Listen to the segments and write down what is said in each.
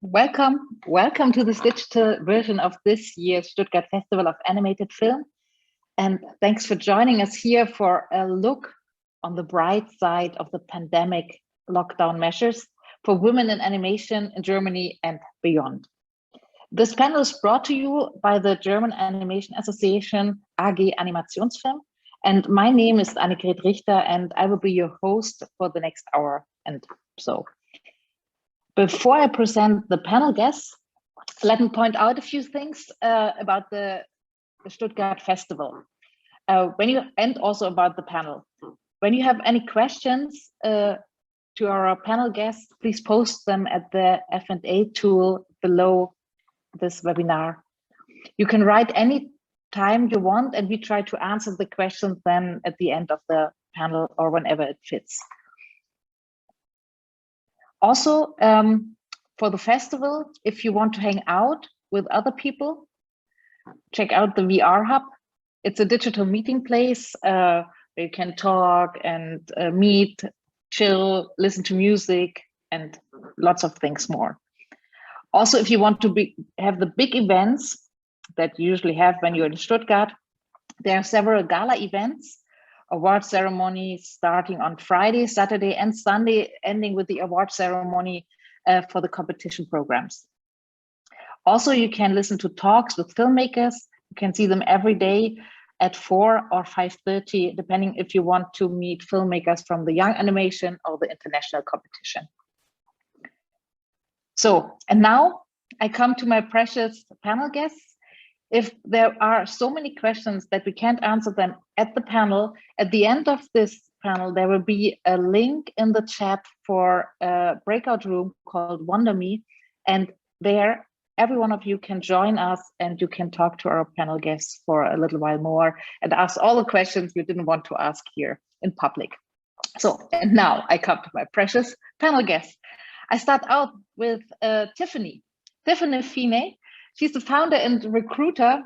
Welcome to this digital version of this year's Stuttgart Festival of Animated Film. And thanks for joining us here for a look on the bright side of the pandemic lockdown measures for women in animation in Germany and beyond. This panel is brought to you by the German Animation Association AG Animationsfilm. And my name is Annegret Richter, and I will be your host for the next hour and so. Before I present the panel guests, let me point out a few things about the Stuttgart Festival, and also about the panel. When you have any questions to our panel guests, please post them at the F&A tool below this webinar. You can write any time you want, and we try to answer the questions then at the end of the panel or whenever it fits. Also, for the festival, if you want to hang out with other people, check out the VR Hub. It's a digital meeting place where you can talk and meet, chill, listen to music, and lots of things more. Also, if you want to have the big events that you usually have when you're in Stuttgart, there are several gala events, award ceremonies starting on Friday, Saturday, and Sunday, ending with the award ceremony for the competition programs. Also, you can listen to talks with filmmakers. You can see them every day at 4 or 5:30, depending if you want to meet filmmakers from the young animation or the international competition. So, and now I come to my precious panel guests. If there are so many questions that we can't answer them at the panel, at the end of this panel, there will be a link in the chat for a breakout room called Wonder Me. And there, every one of you can join us and you can talk to our panel guests for a little while more and ask all the questions you didn't want to ask here in public. So, and now I come to my precious panel guests. I start out with Tiffany Feeney. She's the founder and recruiter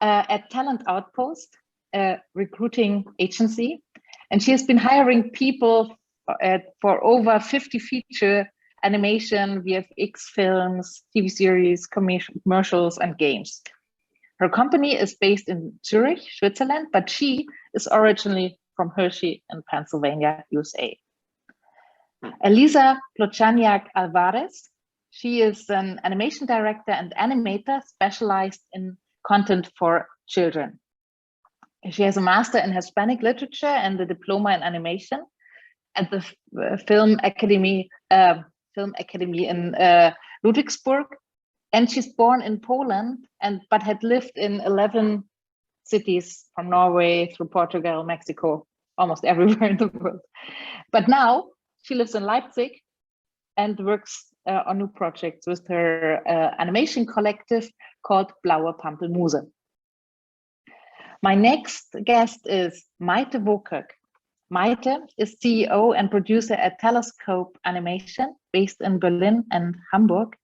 at Talent Outpost, a recruiting agency. And she has been hiring people for over 50 feature animation, VFX films, TV series, commercials, and games. Her company is based in Zurich, Switzerland, but she is originally from Hershey in Pennsylvania, USA. Eliza Płocieniak-Alvarez. She is an animation director and animator specialized in content for children. She has a master in Hispanic literature and a diploma in animation at the Film Academy in Ludwigsburg. And she's born in Poland, but had lived in 11 cities from Norway through Portugal, Mexico, almost everywhere in the world. But now she lives in Leipzig and works on new projects with her animation collective called Blaue Pampelmuse. My next guest is Maite Vocak. Maite is CEO and producer at Telescope Animation, based in Berlin and Hamburg.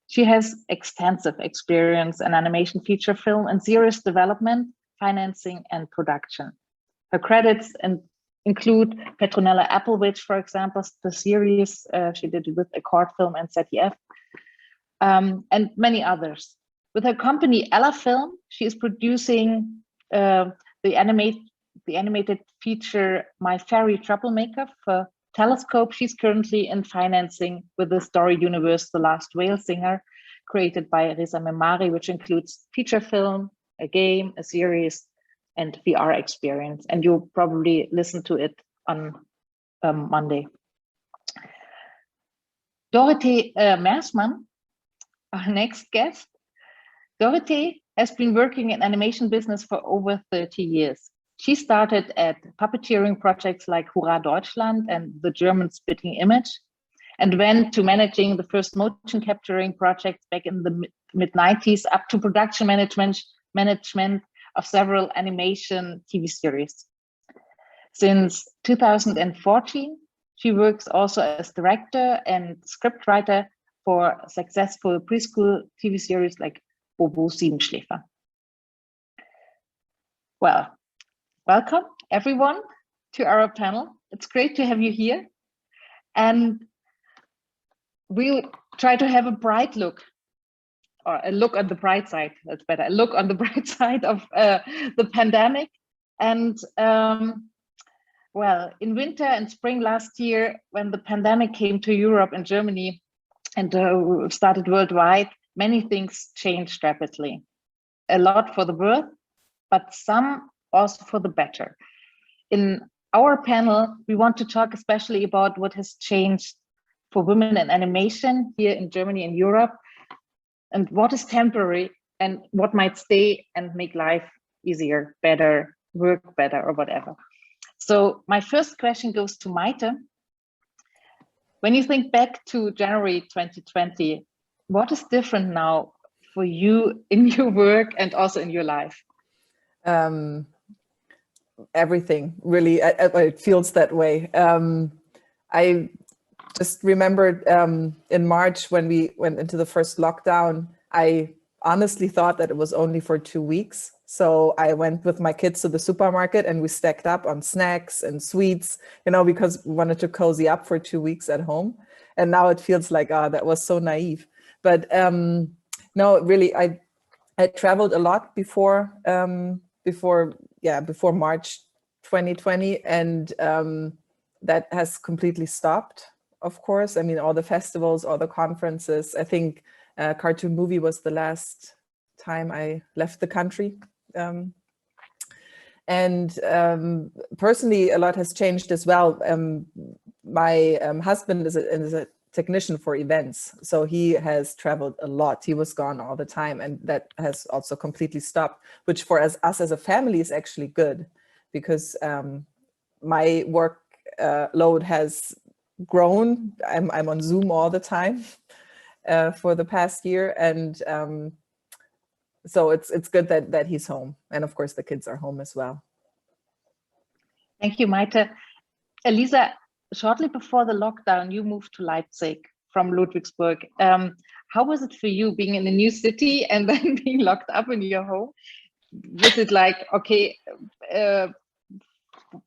She has extensive experience in animation feature film and series development, financing, and production. Her credits include Petronella Applewitch, for example, the series she did with Accord Film and ZDF, and many others. With her company Ella Film, she is producing the animated feature My Fairy Troublemaker for Telescope. She's currently in financing with the story universe The Last Whale Singer, created by Reza Memari, which includes feature film, a game, a series, and VR experience. And you'll probably listen to it on Monday. Dorothee Mersmann, our next guest. Dorothee has been working in animation business for over 30 years. She started at puppeteering projects like Hurra Deutschland and the German Spitting Image, and went to managing the first motion capturing projects back in the mid-90s, up to production management of several animation TV series. Since 2014, she works also as director and scriptwriter for successful preschool TV series like Bobo Siebenschläfer. Well, welcome everyone to our panel. It's great to have you here. And we try to have a bright look, or a look on the bright side, that's better, a look on the bright side of the pandemic. And well, in winter and spring last year, when the pandemic came to Europe and Germany and started worldwide, many things changed rapidly. A lot for the worse, but some also for the better. In our panel, we want to talk especially about what has changed for women in animation here in Germany and Europe, and what is temporary and what might stay and make life easier, better, work better, or whatever. So my first question goes to Maite. When you think back to January 2020, what is different now for you in your work and also in your life? Everything, really. It feels that way. I just remembered in March when we went into the first lockdown, I honestly thought that it was only for 2 weeks. So I went with my kids to the supermarket and we stacked up on snacks and sweets, you know, because we wanted to cozy up for 2 weeks at home. And now it feels like, that was so naive. But no, really, I traveled a lot before March 2020, and that has completely stopped, of course. I mean, all the festivals, all the conferences. I think Cartoon Movie was the last time I left the country. Personally, a lot has changed as well. My husband is a technician for events, so he has traveled a lot. He was gone all the time, and that has also completely stopped, which for us as a family is actually good, because my work load has grown. I'm on Zoom all the time for the past year, and so it's good that he's home, and of course the kids are home as well. Thank you, Maite. Eliza, shortly before the lockdown, you moved to Leipzig from Ludwigsburg. How was it for you being in a new city and then being locked up in your home? Was it like, okay,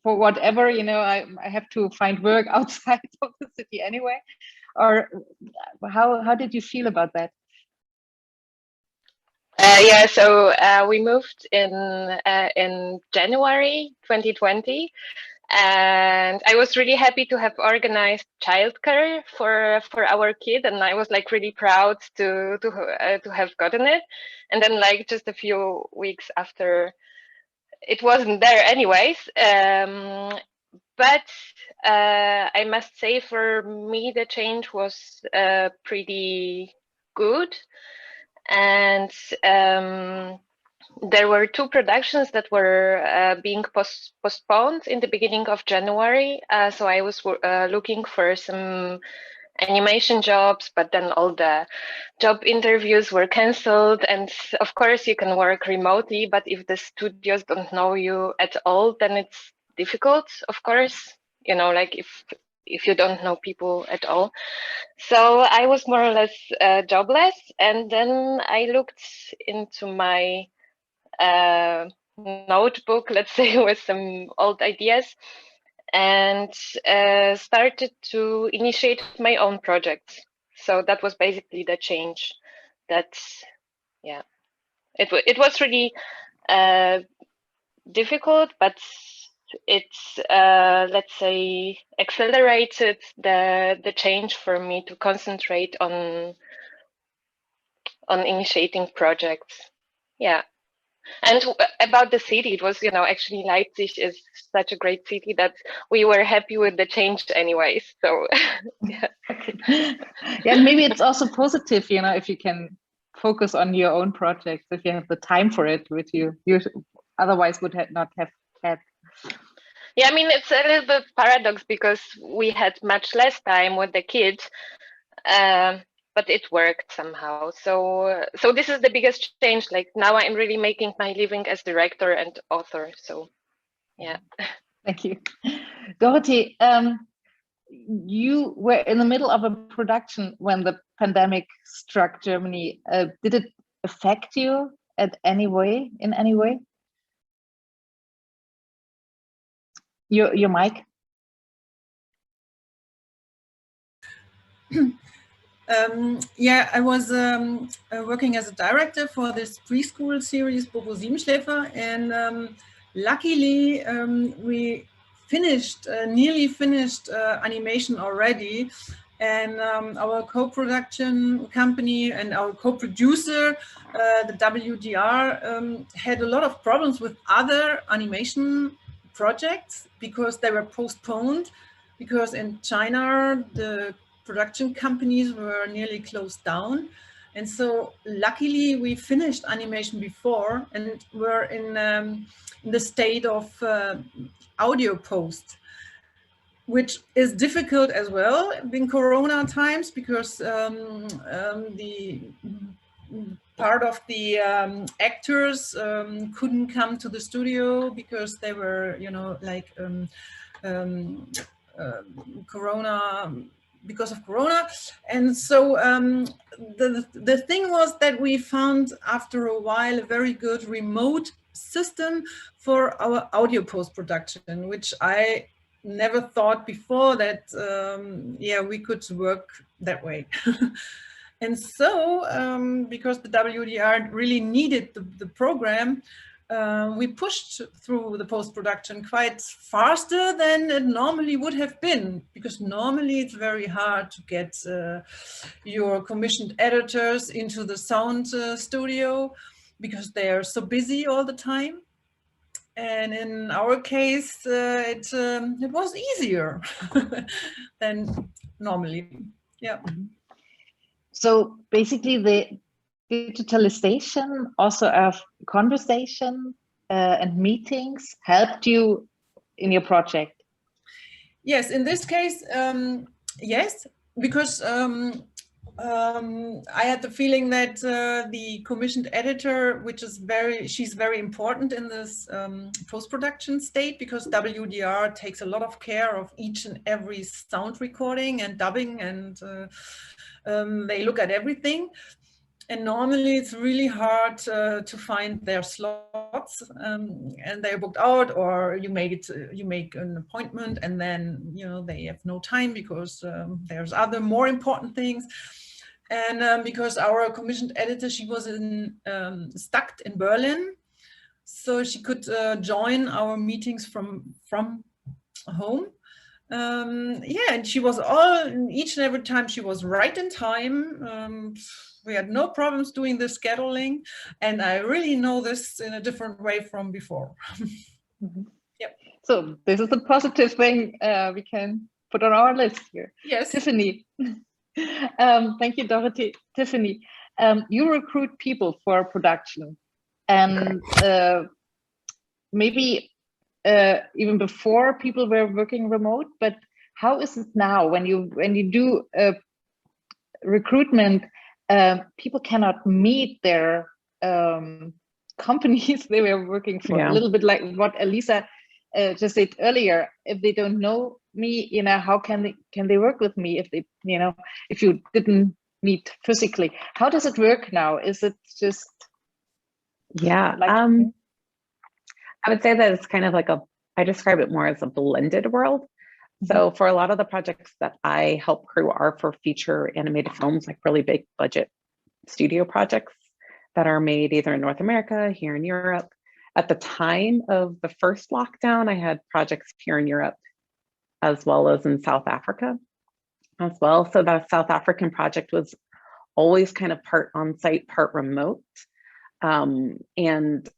for whatever, you know, I have to find work outside of the city anyway? Or how did you feel about that? Yeah, so we moved in January 2020, and I was really happy to have organized childcare for our kid, and I was like really proud to have gotten it. And then like just a few weeks after, it wasn't there anyways. But I must say, for me, the change was pretty good. And there were 2 productions that were being postponed in the beginning of January. So I was looking for some animation jobs, but then all the job interviews were cancelled. And of course, you can work remotely, but if the studios don't know you at all, then it's difficult, of course, you know, like if you don't know people at all. So I was more or less jobless, and then I looked into my notebook, let's say, with some old ideas, and started to initiate my own projects. So that was basically the change. Yeah, it was really difficult, but it's let's say accelerated the change for me to concentrate on initiating projects. Yeah. And about the city, it was, you know, actually Leipzig is such a great city that we were happy with the change anyways. So yeah. Yeah, maybe it's also positive, you know, if you can focus on your own projects, if you have the time for it, which you otherwise would not have had. Yeah, I mean, it's a little bit paradox because we had much less time with the kids, but it worked somehow. So this is the biggest change. Like now I'm really making my living as director and author. So yeah. Thank you. Dorothee, you were in the middle of a production when the pandemic struck Germany. Did it affect you in any way? Your mic. Yeah, I was working as a director for this preschool series, Bobo Siebenschläfer, and luckily we finished, nearly finished animation already. And our co-production company and our co-producer, the WDR, had a lot of problems with other animation projects because they were postponed, because in China, the production companies were nearly closed down. And so luckily we finished animation before and were in the state of audio post, which is difficult as well in Corona times, because the part of the actors couldn't come to the studio because they were, you know, like Corona, because of Corona. And so the thing was that we found after a while a very good remote system for our audio post-production, which I never thought before that, yeah, we could work that way. And so, because the WDR really needed the program, we pushed through the post-production quite faster than it normally would have been, because normally it's very hard to get your commissioned editors into the sound studio because they are so busy all the time. And in our case, it was easier than normally. Yeah. So basically, the digitalization also of conversation and meetings helped you in your project. Yes, in this case, yes, because I had the feeling that the commissioned editor, which is she's very important in this post-production state, because WDR takes a lot of care of each and every sound recording and dubbing, and they look at everything. And normally it's really hard to find their slots, and they're booked out, or you make an appointment and then, you know, they have no time because there's other more important things. And because our commissioned editor, she was stuck in Berlin, so she could join our meetings from home. Yeah, and she was each and every time she was right in time. We had no problems doing the scheduling, and I really know this in a different way from before. Mm-hmm. Yep. So this is a positive thing we can put on our list here. Yes. Tiffany. Thank you, Dorothee. Tiffany, you recruit people for production, and maybe even before people were working remote. But how is it now when you do recruitment? People cannot meet their companies they were working for. Yeah. A little bit like what Eliza just said earlier. If they don't know me, you know, how can they work with me if they, you know, if you didn't meet physically? How does it work now? Is it just like I would say that it's kind of like I describe it more as a blended world. So for a lot of the projects that I help crew are for feature animated films, like really big budget studio projects that are made either in North America, here in Europe. At the time of the first lockdown, I had projects here in Europe as well as in South Africa as well. So that South African project was always kind of part on-site, part remote. And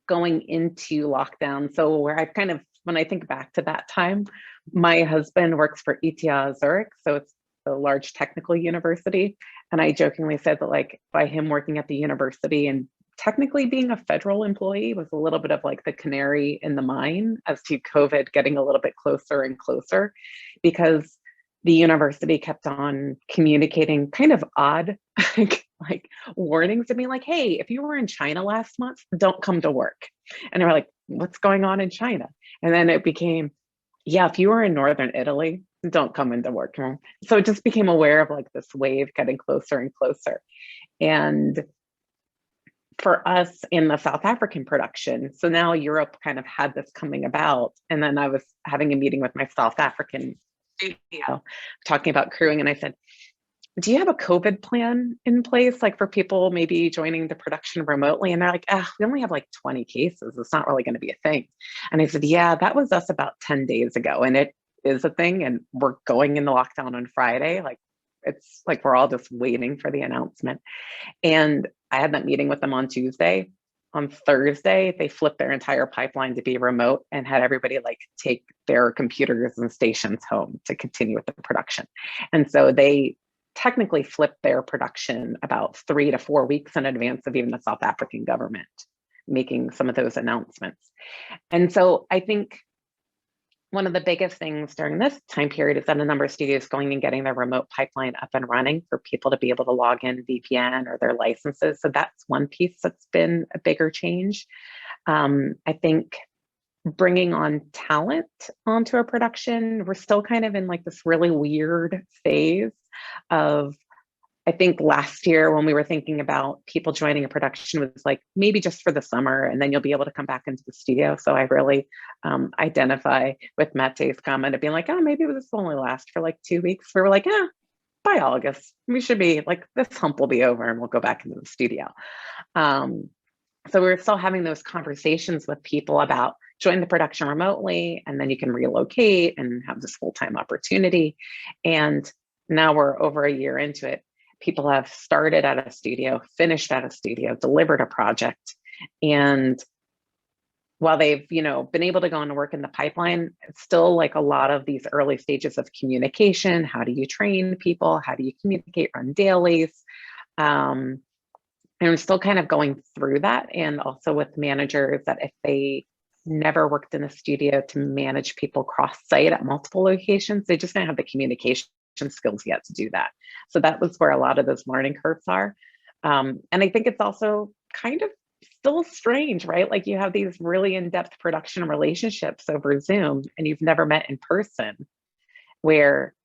going into lockdown, so where I kind of, when I think back to that time, my husband works for ETH Zurich, so it's a large technical university. And I jokingly said that, like, by him working at the university and technically being a federal employee was a little bit of like the canary in the mine as to COVID getting a little bit closer and closer, because the university kept on communicating kind of odd like warnings to me, like, hey, if you were in China last month, don't come to work. And they were like, what's going on in China? And then it became, yeah, if you were in Northern Italy, don't come into work. So it just became aware of like this wave getting closer and closer. And for us in the South African production, so now Europe kind of had this coming about. And then I was having a meeting with my South African studio talking about crewing. And I said, do you have a COVID plan in place, like for people maybe joining the production remotely? And they're like, we only have like 20 cases. It's not really going to be a thing. And I said, yeah, that was us about 10 days ago. And it is a thing. And we're going into lockdown on Friday. Like, it's like, we're all just waiting for the announcement. And I had that meeting with them on Tuesday. On Thursday, they flipped their entire pipeline to be remote and had everybody like take their computers and stations home to continue with the production. And so they technically flipped their production about 3 to 4 weeks in advance of even the South African government making some of those announcements. And so I think one of the biggest things during this time period is that a number of studios going and getting their remote pipeline up and running for people to be able to log in VPN or their licenses. So that's one piece that's been a bigger change. I think bringing on talent onto a production, we're still kind of in like this really weird phase of, I think last year when we were thinking about people joining a production was like maybe just for the summer and then you'll be able to come back into the studio. So I really identify with Mate's comment of being like, oh, maybe this will only last for like 2 weeks. We were like, yeah, by August, we should be like, this hump will be over and we'll go back into the studio. So we're still having those conversations with people about join the production remotely, and then you can relocate and have this full-time opportunity. And now we're over a year into it. People have started at a studio, finished at a studio, delivered a project. And while they've, been able to go on and work in the pipeline, it's still like a lot of these early stages of communication. How do you train people? How do you communicate, run dailies? And we're still kind of going through that. And also with managers that if they never worked in a studio to manage people cross-site at multiple locations, they just don't have the communication skills yet to do that. So that was where a lot of those learning curves are. And I think it's also kind of still strange, right? Like you have these really in-depth production relationships over Zoom and you've never met in person, where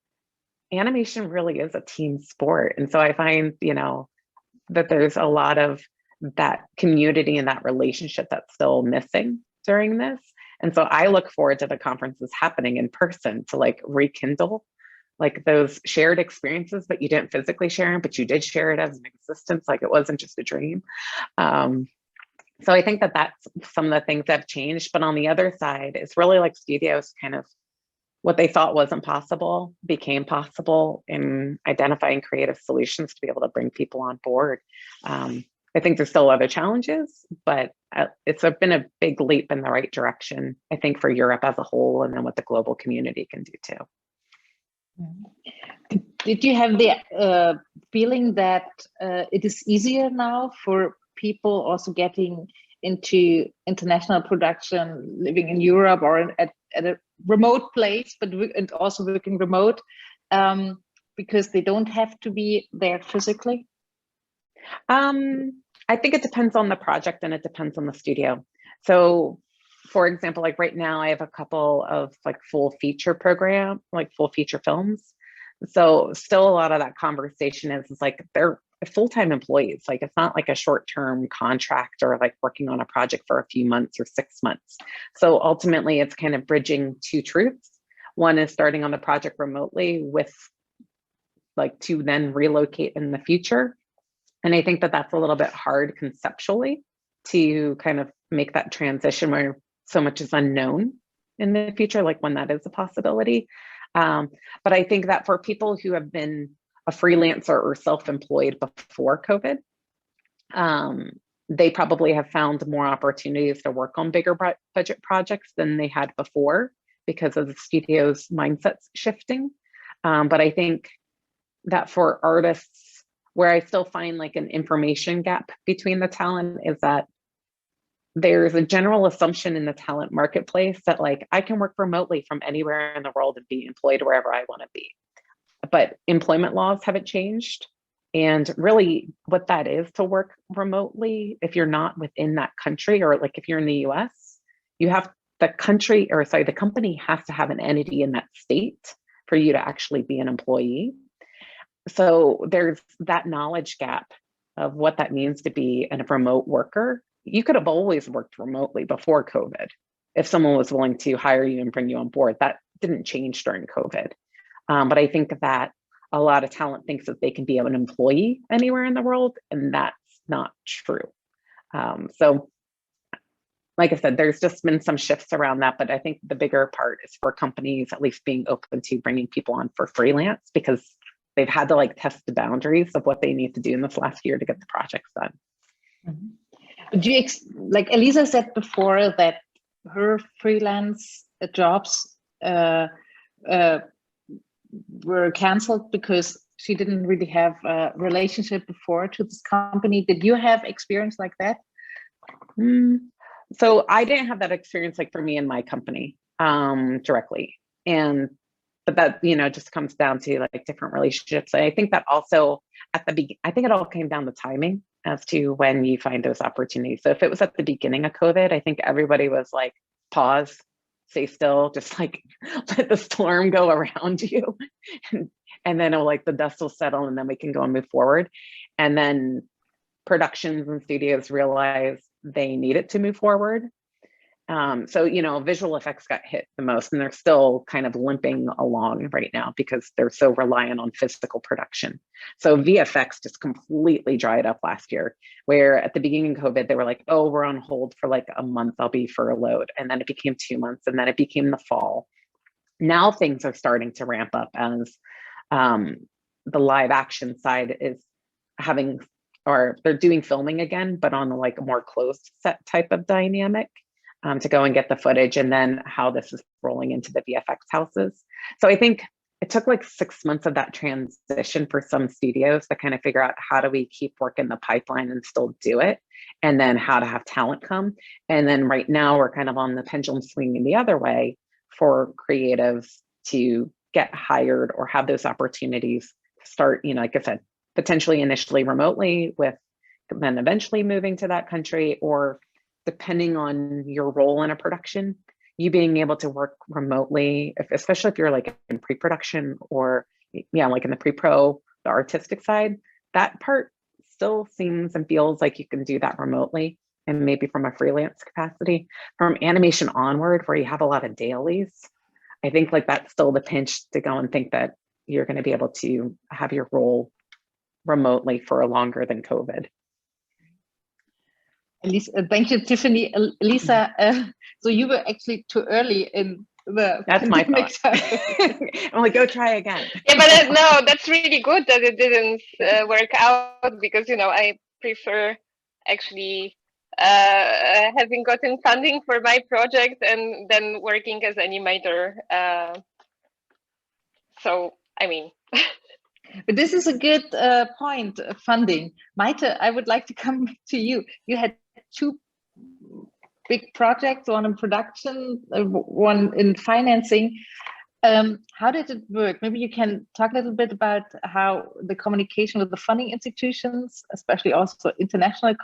animation really is a team sport. And so I find, that there's a lot of that community and that relationship that's still missing during this. And so I look forward to the conferences happening in person to like rekindle like those shared experiences, but you didn't physically share them, but you did share it as an existence. Like it wasn't just a dream. So I think that that's some of the things that have changed. But on the other side, it's really like studios kind of what they thought wasn't possible became possible in identifying creative solutions to be able to bring people on board. I think there's still other challenges, but it's been a big leap in the right direction, I think, for Europe as a whole, and then what the global community can do too. Did you have the feeling that it is easier now for people also getting into international production, living in Europe or at a remote place, and also working remote, because they don't have to be there physically? I think it depends on the project and it depends on the studio. So for example, like right now I have a couple of like full feature films. So still a lot of that conversation is like they're full-time employees. Like it's not like a short-term contract or like working on a project for a few months or 6 months. So ultimately it's kind of bridging two truths. One is starting on the project remotely with like to then relocate in the future. And I think that that's a little bit hard conceptually to kind of make that transition where so much is unknown in the future, like when that is a possibility. But I think that for people who have been a freelancer or self-employed before COVID, they probably have found more opportunities to work on bigger budget projects than they had before because of the studio's mindsets shifting. But I think that for artists, where I still find like an information gap between the talent is that there's a general assumption in the talent marketplace that like I can work remotely from anywhere in the world and be employed wherever I want to be. But employment laws haven't changed. And really what that is to work remotely, if you're not within that country, or like if you're in the US, you have the company has to have an entity in that state for you to actually be an employee. So there's that knowledge gap of what that means to be a remote worker. You could have always worked remotely before COVID if someone was willing to hire you and bring you on board. That didn't change during COVID. But I think that a lot of talent thinks that they can be an employee anywhere in the world, and that's not true. So like I said, there's just been some shifts around that, but I think the bigger part is for companies at least being open to bringing people on for freelance, because they've had to like test the boundaries of what they need to do in this last year to get the projects done. Mm-hmm. Do you, like Eliza said before, that her freelance jobs were canceled because she didn't really have a relationship before to this company. Did you have experience like that? So I didn't have that experience like for me and my company directly. But that, you know, just comes down to like different relationships. And I think that also at the beginning, I think it all came down to timing as to when you find those opportunities. So if it was at the beginning of COVID, I think everybody was like, pause, stay still, just like let the storm go around you. And then it'll, like the dust will settle and then we can go and move forward. And then productions and studios realize they needed to move forward. So, you know, visual effects got hit the most, and they're still kind of limping along right now because they're so reliant on physical production. So VFX just completely dried up last year, where at the beginning of COVID, they were like, oh, we're on hold for like a month, I'll be furloughed. And then it became 2 months, and then it became the fall. Now things are starting to ramp up as the live action side is having, or they're doing filming again, but on like a more closed set type of dynamic. To go and get the footage, and then how this is rolling into the VFX houses. So I think it took like 6 months of that transition for some studios to kind of figure out how do we keep working the pipeline and still do it, and then how to have talent come. And then right now we're kind of on the pendulum swinging the other way for creatives to get hired or have those opportunities to start, you know, like I said, potentially initially remotely with then eventually moving to that country, or depending on your role in a production, you being able to work remotely, especially if you're like in pre-production or like in the pre-pro, the artistic side, that part still seems and feels like you can do that remotely and maybe from a freelance capacity. From animation onward, where you have a lot of dailies, I think like that's still the pinch to go and think that you're going to be able to have your role remotely for longer than COVID. Elisa, thank you, Tiffany. Elisa, so you were actually too early in the That's my thought. I'm like, go try again. Yeah, but no, that's really good that it didn't work out, because, you know, I prefer actually having gotten funding for my project and then working as animator. So, I mean. But this is a good point, funding. Maite, I would like to come to you. You had 2 big projects, one in production, one in financing. How did it work? Maybe you can talk a little bit about how the communication with the funding institutions, especially also international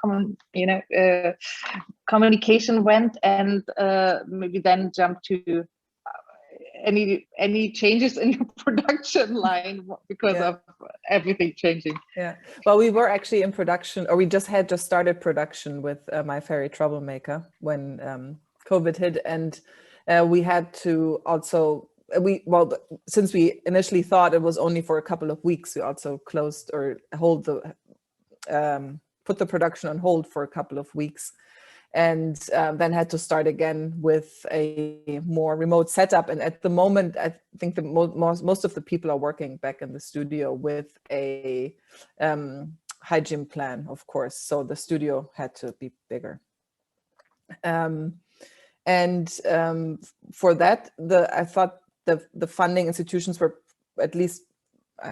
communication went, and maybe then jump to any changes in your production line because of everything changing. Yeah, well, we were actually in production, or we just started production with My Fairy Troublemaker when COVID hit, and we had to also since we initially thought it was only for a couple of weeks, we also closed or put the production on hold for a couple of weeks. And then had to start again with a more remote setup. And at the moment, I think the most of the people are working back in the studio with a hygiene plan, of course. So the studio had to be bigger. For that, I thought the funding institutions were at least,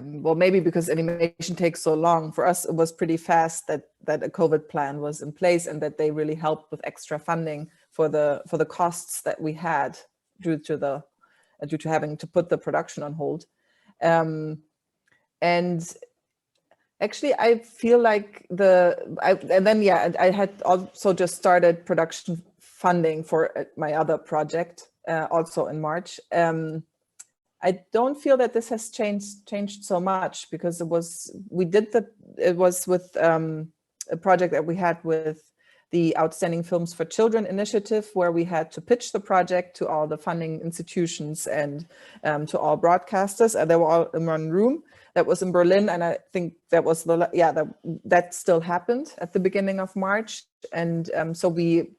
well, maybe because animation takes so long, for us it was pretty fast that a COVID plan was in place, and that they really helped with extra funding for the costs that we had due to having to put the production on hold. And actually, I feel like I had also just started production funding for my other project also in March. I don't feel that this has changed so much, because it was with a project that we had with the Outstanding Films for Children initiative, where we had to pitch the project to all the funding institutions and to all broadcasters. They were all in one room. That was in Berlin, and I think that was that still happened at the beginning of March. And so we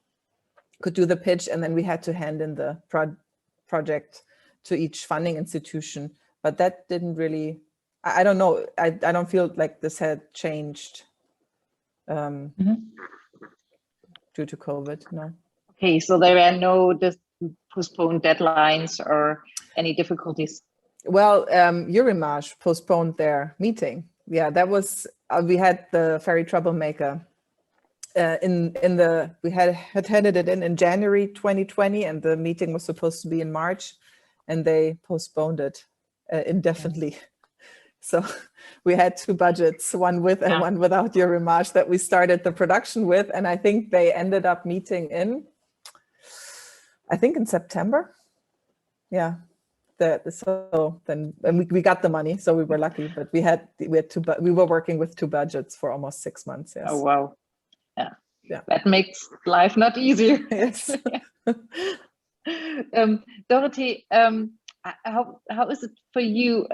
could do the pitch, and then we had to hand in the project to each funding institution. But that didn't really, I don't know, I don't feel like this had changed due to COVID, no. Okay, so there were no postponed deadlines or any difficulties? Well, Eurimage postponed their meeting. Yeah, that was, we had the Ferry Troublemaker we had handed it in January 2020, and the meeting was supposed to be in March, and they postponed it indefinitely. Yes. So we had two budgets, one with and one without Eurimage, that we started the production with, and I think they ended up meeting in September. Yeah. So then we got the money, so we were lucky, but we were working with two budgets for almost 6 months. Yes. Oh wow. Yeah. That makes life not easier. Yes. Dorothee, how is it for you?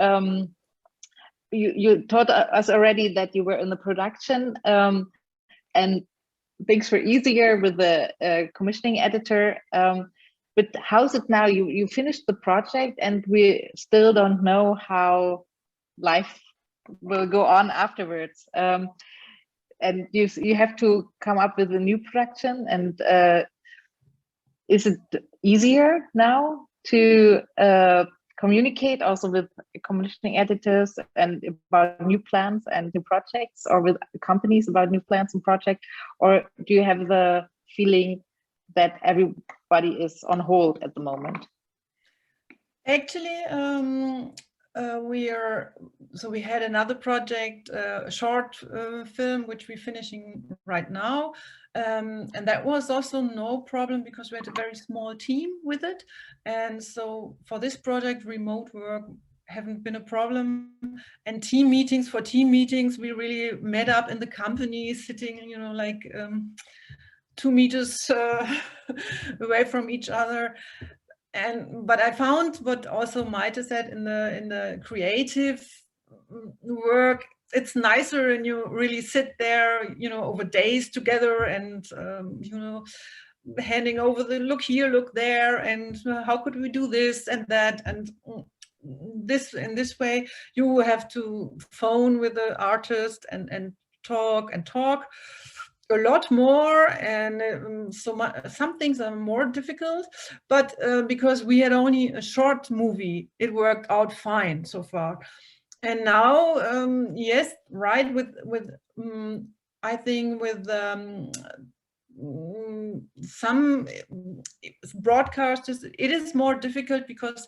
You told us already that you were in the production, and things were easier with the commissioning editor. But how's it now? You finished the project, and we still don't know how life will go on afterwards. And you have to come up with a new production. And is it easier now to communicate also with commissioning editors and about new plans and new projects, or with companies about new plans and projects? Or do you have the feeling that everybody is on hold at the moment? Actually, we had another project, a short film, which we're finishing right now. And that was also no problem, because we had a very small team with it. And so for this project, remote work haven't been a problem. And team meetings, we really met up in the company, sitting, like 2 meters away from each other. But I found what also Maite said, in the creative work, it's nicer, and you really sit there, over days together, and handing over the look here, look there, and how could we do this and that, and this in this way. You have to phone with the artist and talk a lot more, and some things are more difficult, but because we had only a short movie, it worked out fine so far. And now, yes, right, with I think with some broadcasters, it is more difficult, because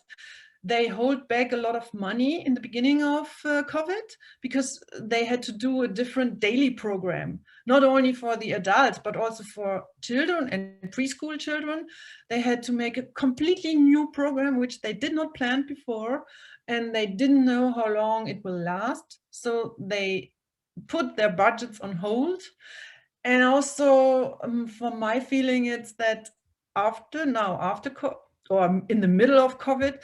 they hold back a lot of money in the beginning of COVID, because they had to do a different daily program, not only for the adults, but also for children and preschool children. They had to make a completely new program, which they did not plan before, and they didn't know how long it will last. So they put their budgets on hold. And also, for my feeling, it's that after or in the middle of COVID,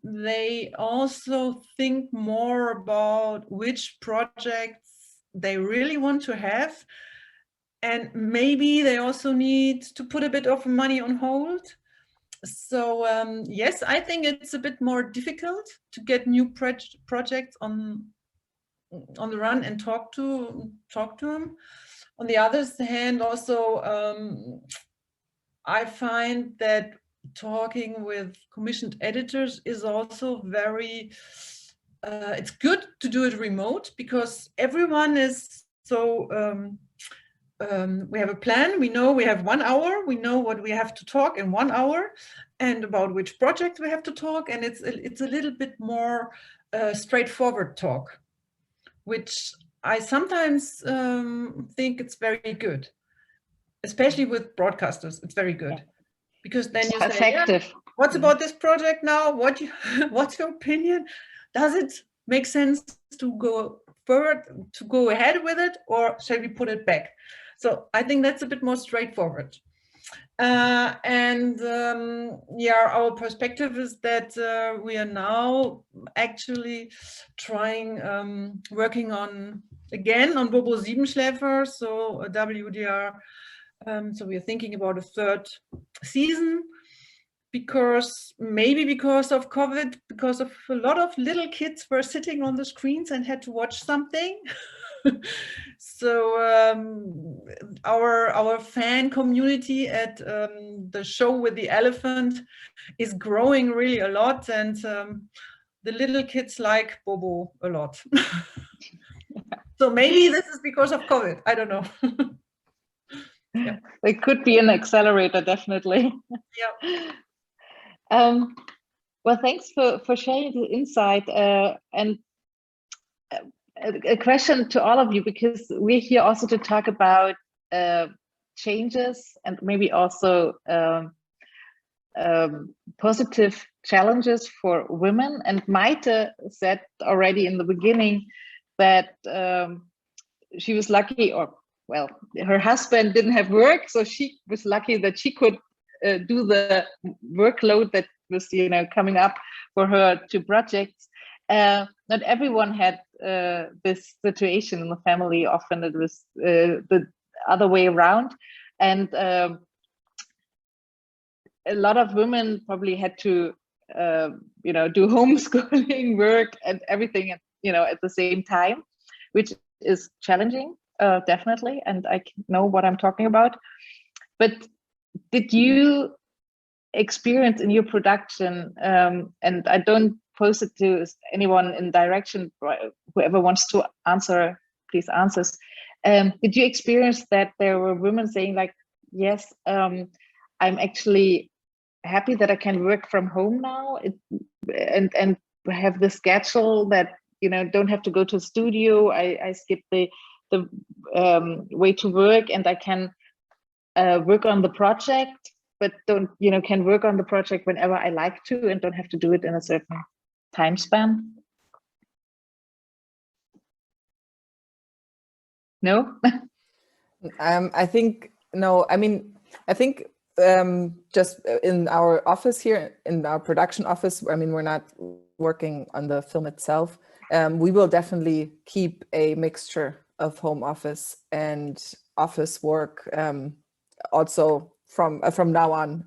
they also think more about which projects they really want to have, and maybe they also need to put a bit of money on hold. So yes, I think it's a bit more difficult to get new projects on the run and talk to them. On the other hand, also I find that talking with commissioned editors is also very, it's good to do it remote, because everyone is so, we have a plan, we know we have 1 hour, we know what we have to talk in 1 hour, and about which project we have to talk, and it's a little bit more straightforward talk, which I sometimes think it's very good, especially with broadcasters. It's very good. Because then you say, effective. What's about this project now? What's your opinion? Does it make sense to go forward, to go ahead with it, or shall we put it back? So I think that's a bit more straightforward. Yeah, our perspective is that we are now actually trying, working on, again, on Bobo Siebenschläfer, so a WDR. So we are thinking about a third season, because maybe because of COVID, because of a lot of little kids were sitting on the screens and had to watch something. So our fan community at the show with the elephant is growing really a lot, and the little kids like Bobo a lot. So maybe this is because of COVID, I don't know. Yeah. It could be an accelerator, definitely. Yeah. Well, thanks for sharing the insight, and a question to all of you, because we're here also to talk about changes and maybe also positive challenges for women. And Maite said already in the beginning that she was lucky, or well, her husband didn't have work, so she was lucky that she could do the workload that was, you know, coming up for her to projects. Not everyone had this situation in the family. Often it was the other way around, and a lot of women probably had to, you know, do homeschooling, work, and everything, you know, at the same time, which is challenging, definitely. And I know what I'm talking about. But did you experience in your production, and I don't pose it to anyone in direction, whoever wants to answer, please answers. Did you experience that there were women saying like, yes, I'm actually happy that I can work from home now, and have the schedule that, you know, don't have to go to a studio. I skip the way to work, and I can work on the project, but don't, you know, can work on the project whenever I like to, and don't have to do it in a certain time span? No? I think, no, I mean, I think just in our office here, in our production office, I mean, we're not working on the film itself. We will definitely keep a mixture of home office and office work, also from now on,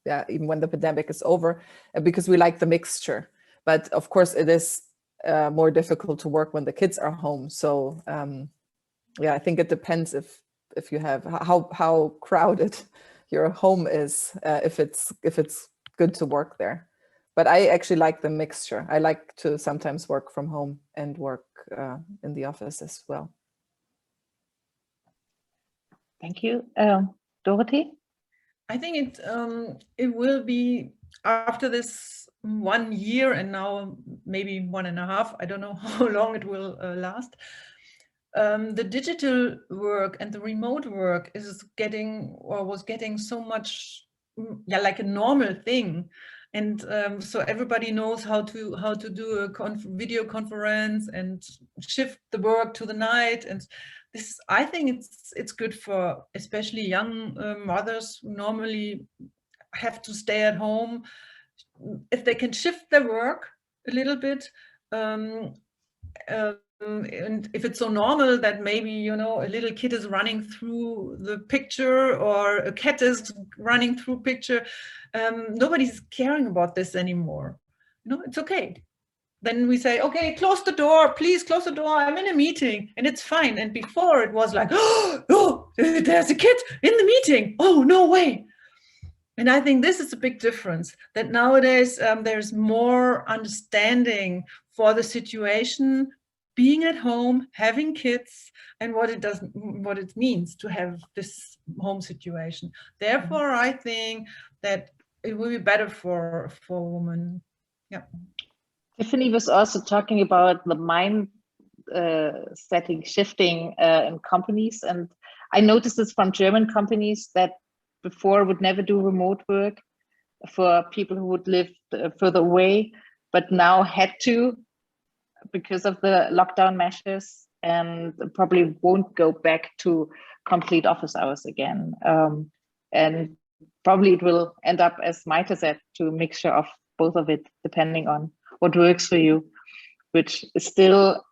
yeah, even when the pandemic is over, because we like the mixture. But of course, it is more difficult to work when the kids are home. So yeah, I think it depends if you have how crowded your home is, if it's good to work there. But I actually like the mixture. I like to sometimes work from home and work in the office as well. Thank you. Dorothee? I think it will be after this 1 year, and now maybe 1.5. I don't know how long it will last. The digital work and the remote work is getting, or was getting, so much, yeah, like a normal thing. And so everybody knows how to do a video conference and shift the work to the night. And this, I think it's good for especially young mothers who normally have to stay at home. If they can shift their work a little bit, and if it's so normal that maybe, you know, a little kid is running through the picture, or a cat is running through picture, nobody's caring about this anymore. No, it's okay. Then we say, okay, close the door, please close the door, I'm in a meeting, and it's fine. And before it was like, oh, there's a kid in the meeting, oh, no way. And I think this is a big difference, that nowadays there's more understanding for the situation, being at home, having kids, and what it means to have this home situation. Therefore, I think that it will be better for women. Yeah. Tiffany was also talking about the mind setting shifting in companies, and I noticed this from German companies that before would never do remote work for people who would live further away, but now had to because of the lockdown measures. and probably won't go back to complete office hours again. And probably it will end up, as Maite said, to a mixture of both of it, depending on what works for you, which is still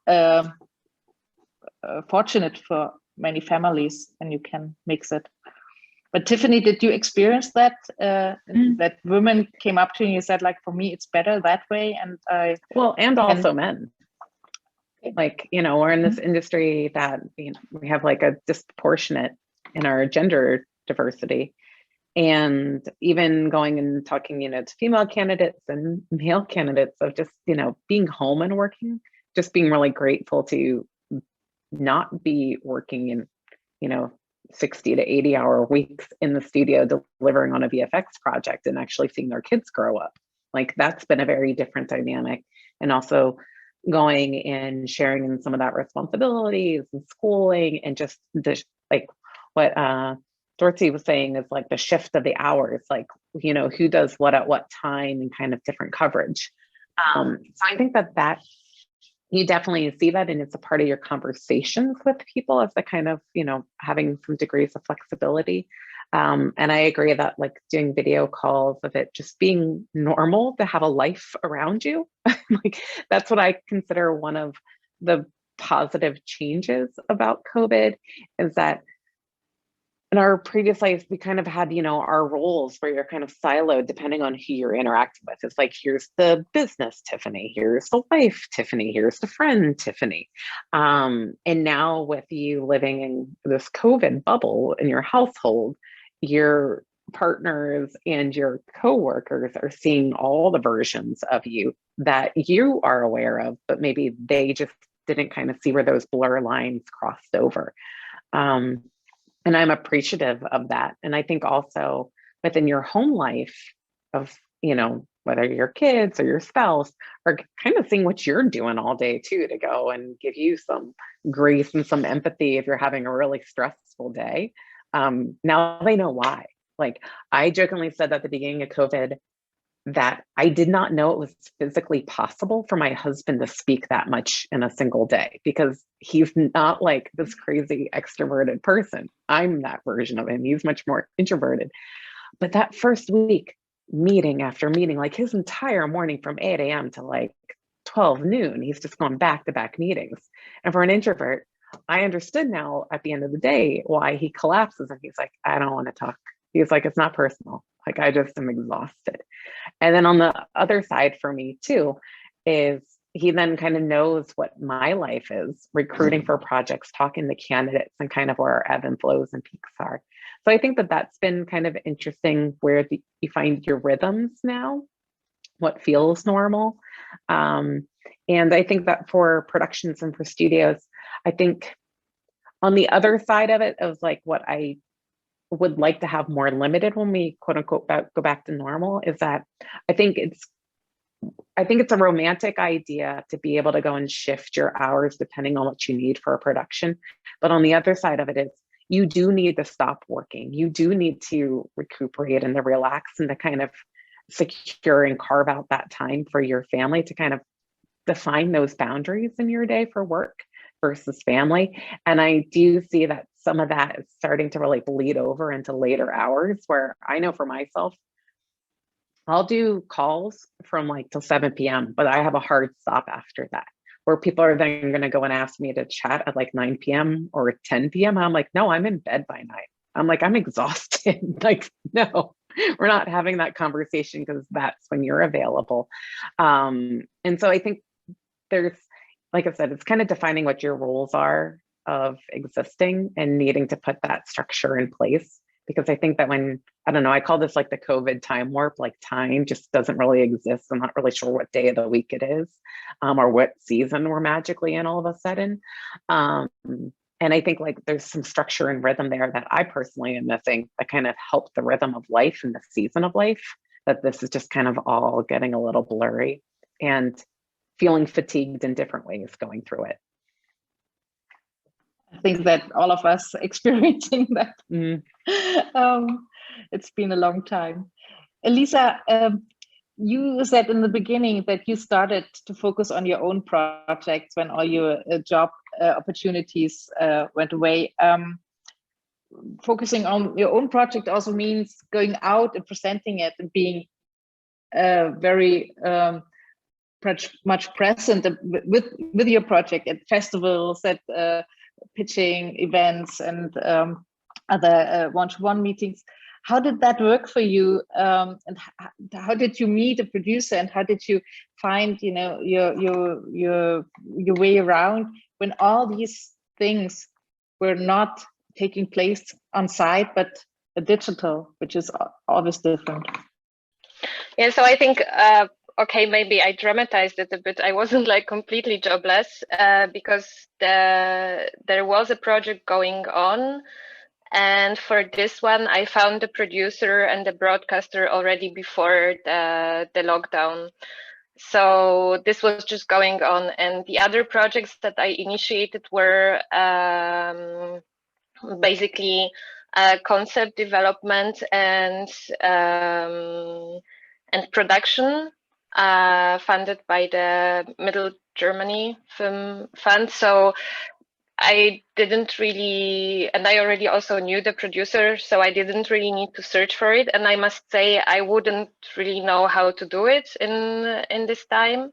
fortunate for many families, and you can mix it. But Tiffany, did you experience that, that women came up to you and you said, like, for me, it's better that way? And and also men. Like, you know, we're in this industry that, you know, we have like a disproportionate in our gender diversity. And even going and talking, you know, to female candidates and male candidates of just, you know, being home and working, just being really grateful to not be working in, you know, 60 to 80-hour weeks in the studio delivering on a VFX project and actually seeing their kids grow up. Like, that's been a very different dynamic. And also going and sharing in some of that responsibilities and schooling, and just the, like what Dorothee was saying is like the shift of the hours, like, you know, who does what at what time and kind of different coverage. So I think that you definitely see that, and it's a part of your conversations with people as the kind of, you know, having some degrees of flexibility. And I agree that like doing video calls of it just being normal to have a life around you, like that's what I consider one of the positive changes about COVID, is that in our previous lives, we kind of had, you know, our roles where you're kind of siloed depending on who you're interacting with. It's like, here's the business Tiffany, here's the wife Tiffany, here's the friend Tiffany. And now with you living in this COVID bubble in your household, your partners and your coworkers are seeing all the versions of you that you are aware of, but maybe they just didn't kind of see where those blur lines crossed over. And I'm appreciative of that. And I think also within your home life of, you know, whether your kids or your spouse are kind of seeing what you're doing all day too, to go and give you some grace and some empathy if you're having a really stressful day. Now they know why. Like, I jokingly said at the beginning of COVID that I did not know it was physically possible for my husband to speak that much in a single day, because he's not like this crazy extroverted person. I'm that version of him. He's much more introverted. But that first week, meeting after meeting, like his entire morning from 8 a.m. to like 12 noon, he's just going back to back meetings. And for an introvert, I understood now at the end of the day why he collapses and he's like, I don't want to talk. He's like, it's not personal. Like, I just am exhausted. And then on the other side for me too, is he then kind of knows what my life is, recruiting for projects, talking to candidates, and kind of where our ebb and flows and peaks are. So I think that that's been kind of interesting, where you find your rhythms now, what feels normal. And I think that for productions and for studios, I think on the other side of it, of like what I would like to have more limited when we quote unquote go back to normal, is that I think it's a romantic idea to be able to go and shift your hours depending on what you need for a production. But on the other side of it is, you do need to stop working. You do need to recuperate and to relax and to kind of secure and carve out that time for your family, to kind of define those boundaries in your day for work versus family. And I do see that some of that is starting to really bleed over into later hours, where I know for myself, I'll do calls from like till 7 p.m., but I have a hard stop after that, where people are then going to go and ask me to chat at like 9 p.m. or 10 p.m. I'm like, no, I'm in bed by 9. I'm like, I'm exhausted. Like, no, we're not having that conversation, because that's when you're available. And so I think there's, like I said, it's kind of defining what your roles are of existing and needing to put that structure in place. Because I think that when, I don't know, I call this like the COVID time warp, like time just doesn't really exist. I'm not really sure what day of the week it is, or what season we're magically in all of a sudden. And I think like there's some structure and rhythm there that I personally am missing, that kind of help the rhythm of life and the season of life, that this is just kind of all getting a little blurry and feeling fatigued in different ways going through it. I think that all of us experiencing that. It's been a long time. Eliza, you said in the beginning that you started to focus on your own projects when all your job opportunities went away. Focusing on your own project also means going out and presenting it and being very much present with your project at festivals, at pitching events, and other one-to-one meetings. How did that work for you? And how did you meet a producer, and how did you find, you know, your way around when all these things were not taking place on site, but digital, which is always different? Yeah, so I think, okay, maybe I dramatized it a bit. I wasn't like completely jobless because there was a project going on. And for this one, I found the producer and the broadcaster already before the lockdown. So this was just going on. And the other projects that I initiated were basically concept development and production funded by the Middle Germany Film Fund. So I didn't really, and I already also knew the producer, so I didn't really need to search for it. And I must say, I wouldn't really know how to do it in this time.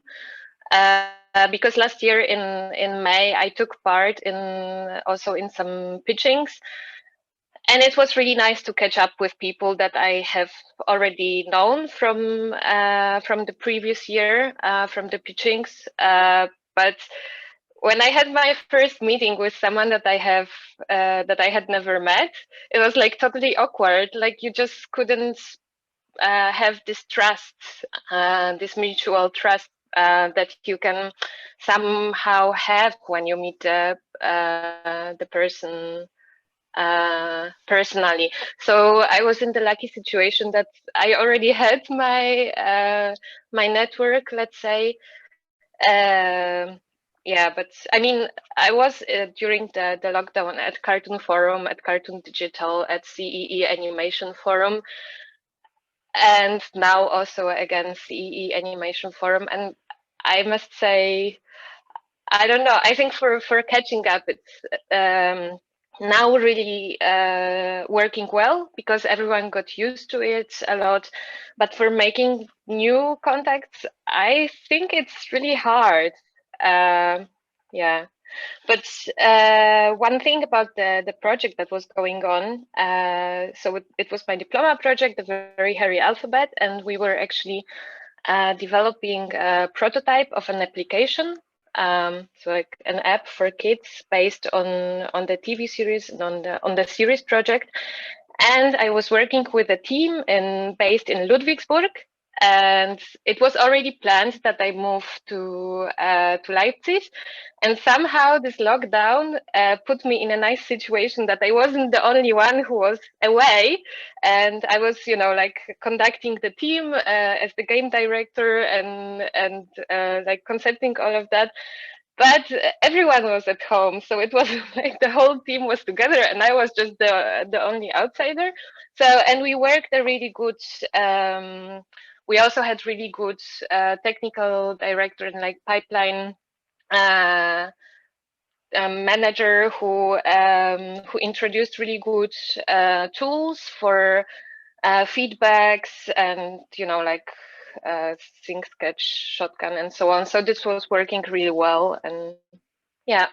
Because last year in May, I took part also in some pitchings. And it was really nice to catch up with people that I have already known from the previous year, from the pitchings. But when I had my first meeting with someone that I had never met, it was like totally awkward. Like you just couldn't have this trust, this mutual trust that you can somehow have when you meet the person personally. So I was in the lucky situation that I already had my my network, let's say. Yeah, but I mean, I was during the lockdown at Cartoon Forum, at Cartoon Digital, at JEP Animation Forum, and now also again JEP Animation Forum. And I must say, I don't know, I think for catching up, it's now really working well because everyone got used to it a lot. But for making new contacts, I think it's really hard. Yeah, but one thing about the project that was going on, so it was my diploma project, the Very Hairy Alphabet, and we were actually developing a prototype of an application, so like an app for kids based on the TV series and on the series project. And I was working with a team based in Ludwigsburg. And it was already planned that I move to Leipzig, and somehow this lockdown put me in a nice situation that I wasn't the only one who was away, and I was, you know, like conducting the team as the game director and like concepting all of that. But everyone was at home, so it was like the whole team was together, and I was just the only outsider. So, and we worked a really good. We also had really good technical director and like pipeline manager who introduced really good tools for feedbacks and, you know, like sync, sketch, shotgun, and so on. So this was working really well, and yeah.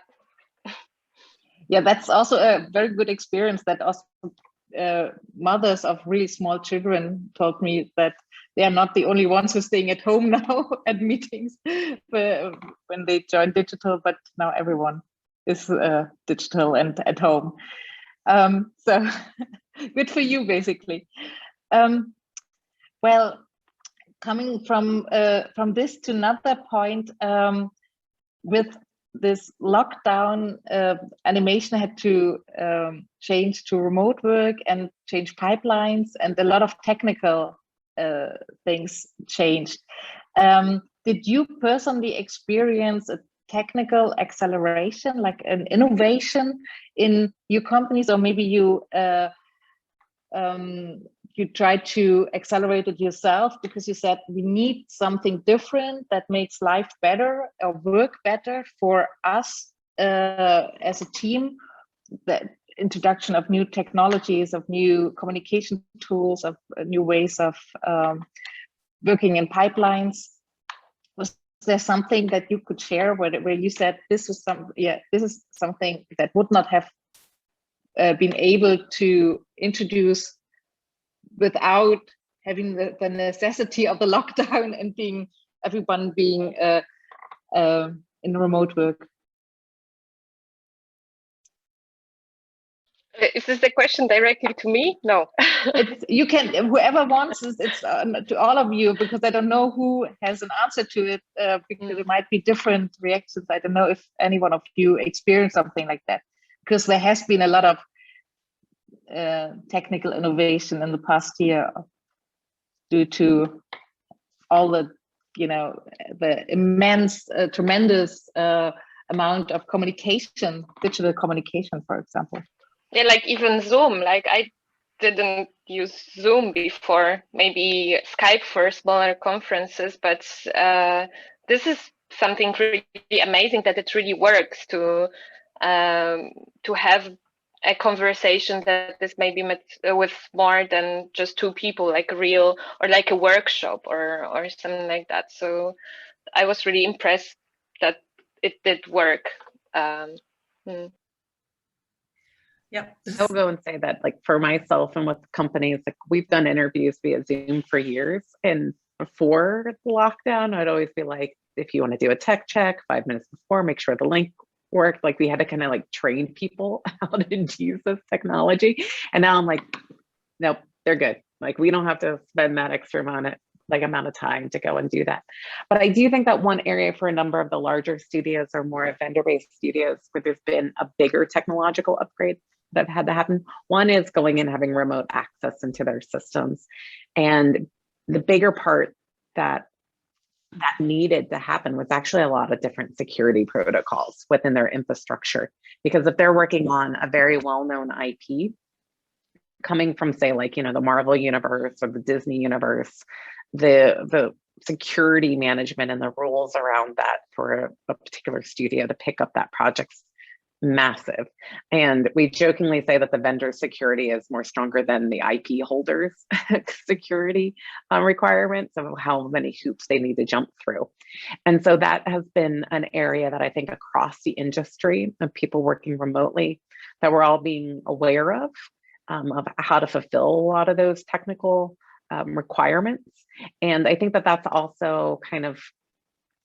Yeah, that's also a very good experience. That also mothers of really small children told me that they are not the only ones who are staying at home now at meetings when they join digital, but now everyone is digital and at home. So good for you, basically. Well, coming from this to another point, with this lockdown, animation had to change to remote work and change pipelines, and a lot of technical things changed. Did you personally experience a technical acceleration, like an innovation in your companies, or maybe you tried to accelerate it yourself because you said we need something different that makes life better or work better for us as a team, the introduction of new technologies, of new communication tools, of new ways of working in pipelines. Was there something that you could share where you said this is something that would not have been able to introduce without having the necessity of the lockdown and everyone being in remote work? Is this a question directly to me? No. You can, whoever wants, it's to all of you, because I don't know who has an answer to it, because it might be different reactions. I don't know if any one of you experienced something like that, because there has been a lot of technical innovation in the past year due to all the, the immense, tremendous amount of communication, digital communication, for example. Yeah, like even Zoom, like I didn't use Zoom before, maybe Skype for smaller conferences, but this is something really amazing that it really works to have a conversation that is maybe with more than just two people, like real, or like a workshop or something like that. So I was really impressed that it did work. Yeah, I'll go and say that, like, for myself and with companies, like, we've done interviews via Zoom for years, and before the lockdown, I'd always be like, if you want to do a tech check 5 minutes before, make sure the link worked. Like, we had to kind of like train people how to use this technology, and now I'm like, nope, they're good. Like, we don't have to spend that extra amount of time to go and do that. But I do think that one area for a number of the larger studios or more vendor-based studios where there's been a bigger technological upgrade that had to happen. One is going and having remote access into their systems. And the bigger part that needed to happen was actually a lot of different security protocols within their infrastructure. Because if they're working on a very well-known IP, coming from, say, like, the Marvel universe or the Disney universe, the security management and the rules around that for a particular studio to pick up that project's massive. And we jokingly say that the vendor security is more stronger than the IP holders security requirements of how many hoops they need to jump through. And so that has been an area that I think across the industry of people working remotely that we're all being aware of how to fulfill a lot of those technical requirements. And I think that that's also kind of,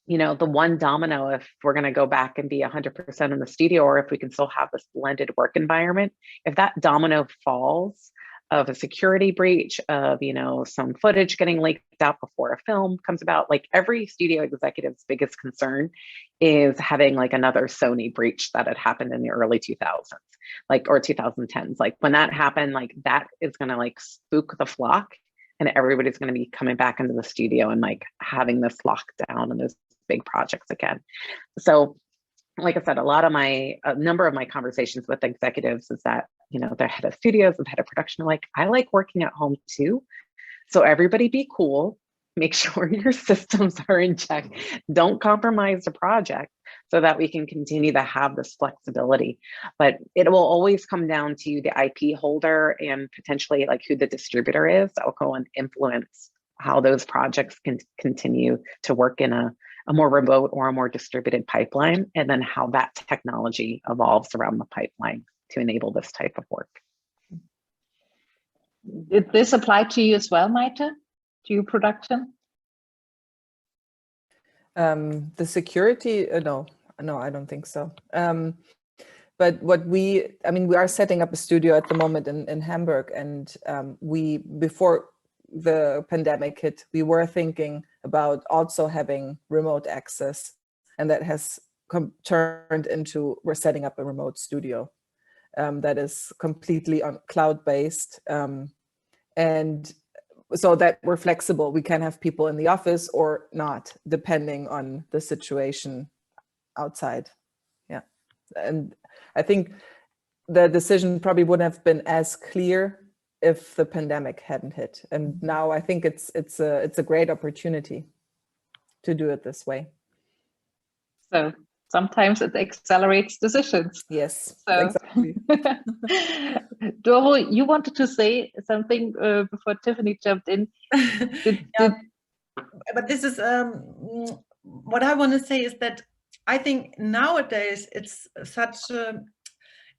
the one domino, if we're going to go back and be 100% in the studio, or if we can still have this blended work environment, if that domino falls of a security breach, of, some footage getting leaked out before a film comes about, like, every studio executive's biggest concern is having like another Sony breach that had happened in the early 2000s, like, or 2010s. Like, when that happened, like, that is going to like spook the flock, and everybody's going to be coming back into the studio and like having this lockdown and those big projects again. So, like I said, a number of my conversations with executives is that, the head of studios, the head of production are like, I like working at home too. So everybody be cool, make sure your systems are in check, don't compromise the project, so that we can continue to have this flexibility. But it will always come down to the IP holder and potentially like who the distributor is that will go and influence how those projects can continue to work in a more remote or a more distributed pipeline, and then how that technology evolves around the pipeline to enable this type of work. Did this apply to you as well, Maite? To your production? The security, no, I don't think so. But we are setting up a studio at the moment in Hamburg, and before the pandemic hit, we were thinking about also having remote access, and that has turned into, we're setting up a remote studio that is completely on cloud-based, and so that we're flexible. We can have people in the office or not, depending on the situation outside. Yeah, and I think the decision probably wouldn't have been as clear if the pandemic hadn't hit. And now I think it's a great opportunity to do it this way. So sometimes it accelerates decisions. Yes, So, exactly. Doro, you wanted to say something before Tiffany jumped in. But this is what I want to say is that I think nowadays it's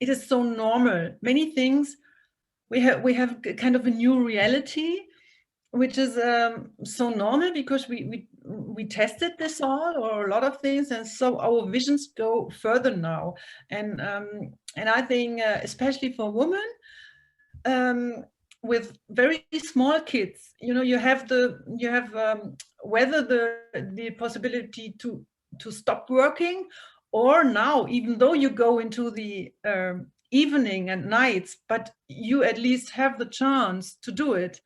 it is so normal. Many things we have kind of a new reality, which is so normal because we tested this all or a lot of things, and so our visions go further now. And I think especially for women with very small kids, you have whether the possibility to stop working, or now even though you go into the evening and nights, but you at least have the chance to do it.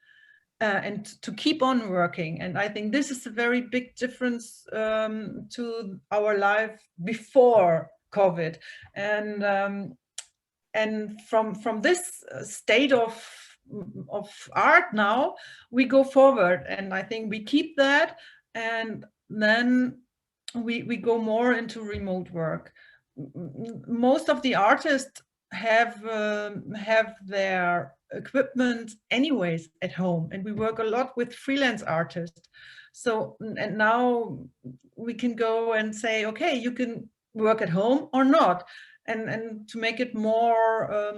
And to keep on working. And I think this is a very big difference to our life before COVID. And from this state of art now, we go forward. And I think we keep that. And then we go more into remote work. Most of the artists have their equipment anyways at home, and we work a lot with freelance artists. So, and now we can go and say, okay, you can work at home or not, and to make it more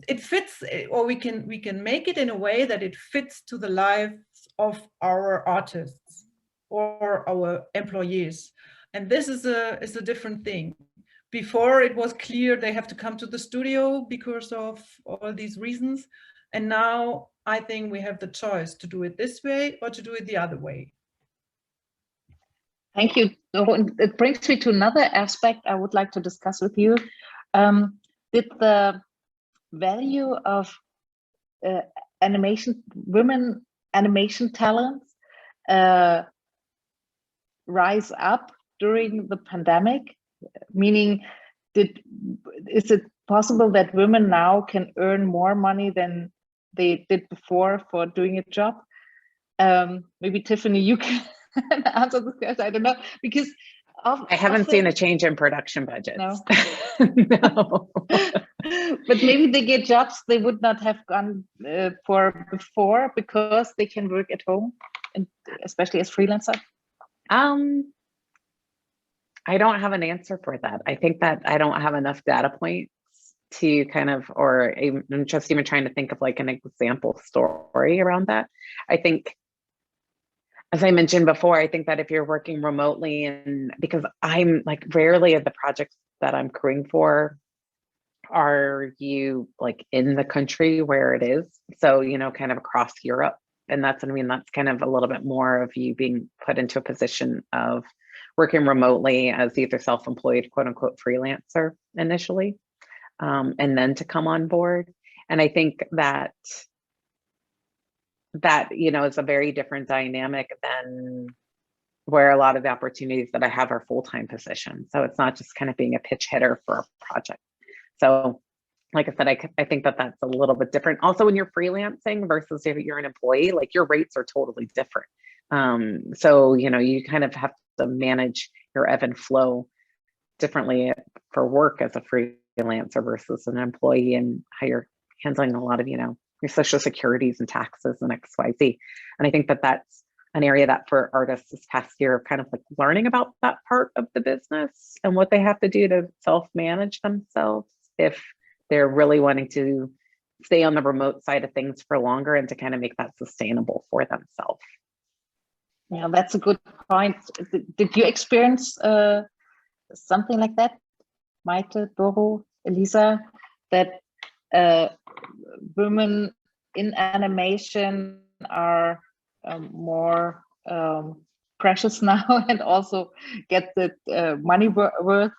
it fits, or we can make it in a way that it fits to the lives of our artists or our employees. And this is a different thing. Before it was clear they have to come to the studio because of all these reasons. And now I think we have the choice to do it this way or to do it the other way. Thank you. It brings me to another aspect I would like to discuss with you. Did the value of women animation talents rise up during the pandemic? Meaning, is it possible that women now can earn more money than they did before for doing a job? Maybe Tiffany, you can answer this question. I don't know, because I haven't seen a change in production budgets. No. No. But maybe they get jobs they would not have gone for before because they can work at home, and especially as freelancer. I don't have an answer for that. I think that I don't have enough data points to kind of, or I'm just even trying to think of like an example story around that. I think, as I mentioned before, I think that if you're working remotely, and because I'm like rarely of the projects that I'm crewing for, are you like in the country where it is? So, kind of across Europe. And that's kind of a little bit more of you being put into a position of working remotely as either self-employed, quote unquote, freelancer initially, and then to come on board. And I think that is a very different dynamic than where a lot of the opportunities that I have are full-time positions. So it's not just kind of being a pitch hitter for a project. So like I said, I think that that's a little bit different. Also, when you're freelancing versus if you're an employee, like your rates are totally different. So, you kind of have to manage your ebb and flow differently for work as a freelancer versus an employee, and how you're handling a lot of, your social securities and taxes and XYZ. And I think that that's an area that for artists this past year of kind of like learning about that part of the business and what they have to do to self-manage themselves if they're really wanting to stay on the remote side of things for longer and to kind of make that sustainable for themselves. Yeah, that's a good point. Did you experience something like that, Maite, Doro, Eliza, that women in animation are more precious now and also get the money worth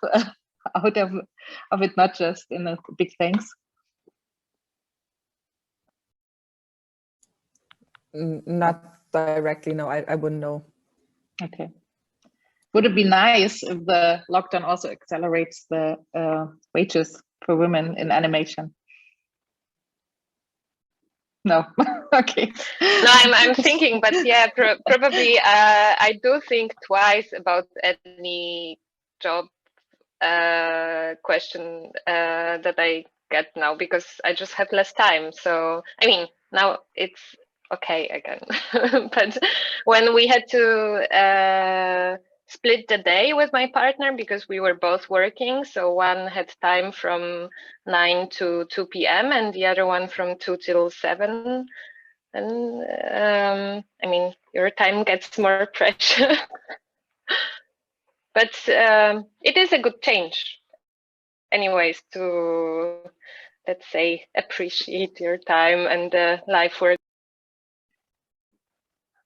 out of it, not just in the big things? Not directly, no, I wouldn't know. Okay. Would it be nice if the lockdown also accelerates the wages for women in animation? No. Okay. No, I'm thinking, but yeah, probably I do think twice about any job question that I get now, because I just have less time. So I mean, now it's okay again. But when we had to split the day with my partner, because we were both working, so one had time from 9 to 2 p.m. and the other one from 2 till 7. And I mean, your time gets more precious. But it is a good change anyways, to, let's say, appreciate your time and the life work.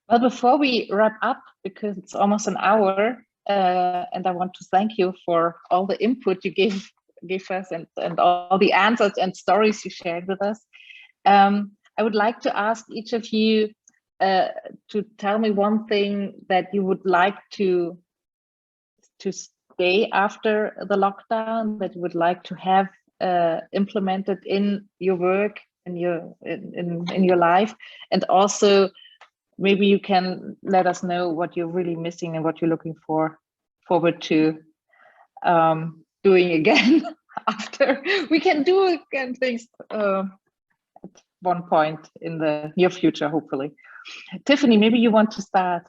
Well, before we wrap up, because it's almost an hour, and I want to thank you for all the input you gave us and all the answers and stories you shared with us. I would like to ask each of you to tell me one thing that you would like to stay after the lockdown, that you would like to have implemented in your work, in your life, and also maybe you can let us know what you're really missing and what you're looking forward to doing again after we can do again things at one point in the near future, hopefully. Tiffany, maybe you want to start.